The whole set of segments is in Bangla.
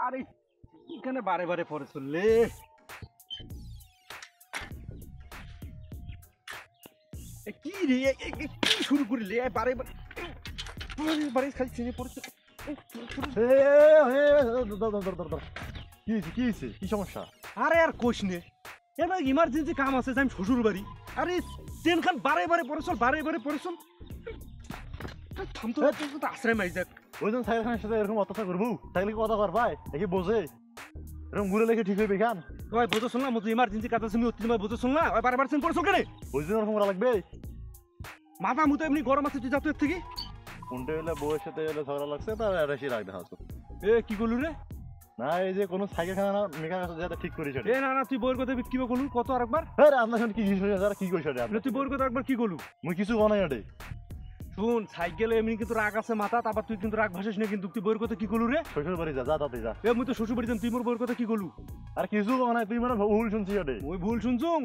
আরে এখানে বারে বারে পরে চললে কি রে কি শুরু করলে বারে বারে বারে খালি চিনে পড়ছে কি সমস্যা? আরে আর কোশ নে এবার ইমার্জেন্সি কাম আছে আমি শ্বশুর বাড়ি আরে ট্রেন খান বারে বারে পরে চল থামতো আশ্রয় মাই যাক ওই জন্য সাইকেল খানের সাথে এরকম অত্যাচার করবো সাইকেল কি কথা কর ভাই দেখি বোঝে এরকম ঘুরে লেগে ঠিক হইবে খান ওই বোঝো শুনলাম মতো ইমার্জেন্সি কাজ আছে আমি অত্যাচার বোঝো শুনলাম ওই বারে ট্রেন পড়ছো কেন ওই জন্য ওরকম করা লাগবে মাথা মুতো এমনি গরম আছে তুই যাতো এর থেকে কোনটা হলে বউয়ের সাথে এলে ঝগড়া লাগছে তার এরাসি রাখ দেখা এ কি করলু রে না এই যে কোনো সাইকেল খানা মেকার কাছে যাতে ঠিক করিস এ না তুই বউয়ের কথা কি বললু কত আরেকবার আরে আপনার সাথে কি জিনিস যারা কি কইছ রে তুই বউয়ের কথা একবার কি করলু মুই কিছু বানাই আটে শুন সাইকেলে এমনি কিন্তু রাগ আছে মাথা তারপর তুই কিন্তু রাগ ভাসিস না কিন্তু তুই বউয়ের কথা কি করলু রে শ্বশুর বাড়ি যা তাতে যা এ মুই তো শ্বশুর বাড়ি যাম তুই মোর বউয়ের কথা কি করলু আর কিছু বানাই তুই মানে ভুল শুনছি আটে ওই ভুল শুনছুম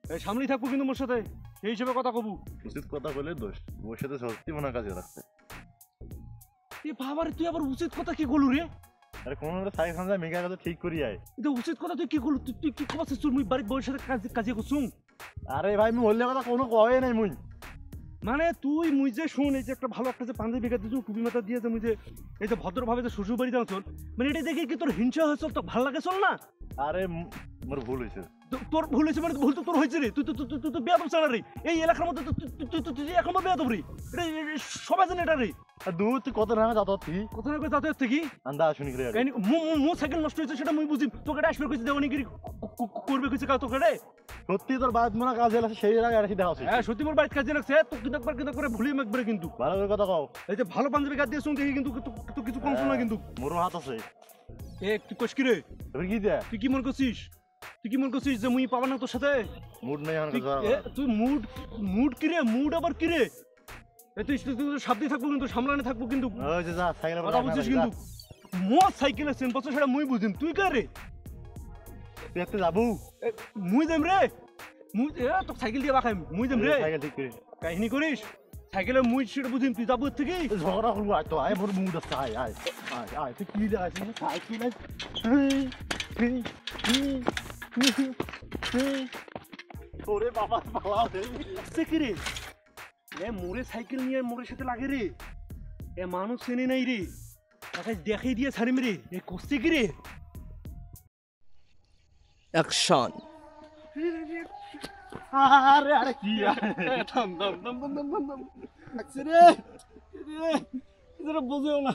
এই সামনেই থাকবো কিন্তু মোর সাথে এই হিসেবে কথা কবু উচিত কথা বলে দোষ বউয়ের সাথে সত্যি মনে কাজে রাখতে এ বাবারে তুই আবার উচিত কথা কি করলু রে আরে কোন সাইকেল খানা মেকার কাছে ঠিক করি আয় এটা উচিত কথা তুই কি করলু তুই কি কবাছিস তুই মুই বাড়ির বউয়ের সাথে কাজে করছুম আরে ভাই মুই হল্লে কথা কোনো কয় নাই মুই মানে তুই মুই যে শুন এই যে একটা ভালো একটা যে পাঞ্জাবি বেকার দিয়েছো টুপি মাথা দিয়ে যে মুই যে এই যে ভদ্রভাবে যে শ্বশুর বাড়ি যাও চল মানে এটা দেখে কি তোর হিংসা হয়েছে তো ভালো লাগে চল না আরে মোর ভুল হয়েছে তোর ভুল হয়েছে মানে ভুল তো তোর হয়েছে রে তুই তো বেয়াদব চালা রে এই এলাকার মধ্যে তুই এখন বেয়াদব রে এটা সবাই জানে এটা রে আর দূর তুই কত না যাতায়াত থেকে কোথায় না যাতায়াত থেকে আন্দা শুনি রে মো সাইকেল নষ্ট হয়েছে সেটা মুই বুঝি তোকে আসবে কইছে দেওয়ানিগিরি করবে কইছে কাউ তোকে রে সত্যি তোর বাদ মনে কাজ আছে সেই আগে আর দেখা আছে হ্যাঁ সত্যি মোর বাড়িতে কাজে লাগছে তো কিন্তু একবার কিন্তু করে ভুলিয়ে একবারে কিন্তু ভালো করে কথা কও এই যে ভালো পাঞ্জাবি গাদ দিয়ে শুন দেখি কিন্তু তো কিছু কম শোনা কিন্তু মোর হাত আছে এ তুই কস কি রে তুই কি দে তুই কি মন করছিস যে মুই পাবা না তোর সাথে মুড নাই আমার কাছে তুই মুড কি রে মুড আবার কি রে এ তুই সাবধানে থাকবো কিন্তু সামলানে থাকবো কিন্তু ওই যে যা সাইকেল কথা বুঝছিস কিন্তু মোর সাইকেলের সেন বছর সেটা মুই বুঝিম তুই কে রে তুই একটা যাবো মুই দেম রে মুই তো সাইকেল দিয়ে বাখাইম মুই দেম রে সাইকেল ঠিক করে কাহিনী করিস সাইকেলে মুই সেটা বুঝিম তুই যাবো থেকে ঝগড়া করবো আয় তো আয় মোর মুড আছে আয় আয় আয় আয় তুই কি দেখাচ্ছিস সাইকেল ওরে বাবা পালাও সে কি রে এ মোরে সাইকেল নিয়ে মোরের সাথে লাগে রে এ মানুষ চেনে নাই রে তাকে দেখাই দিয়ে ছাড়িম রে এ কষছে কি রে অ্যাকশন আরে আরে কি থাম রে রে বোঝেও না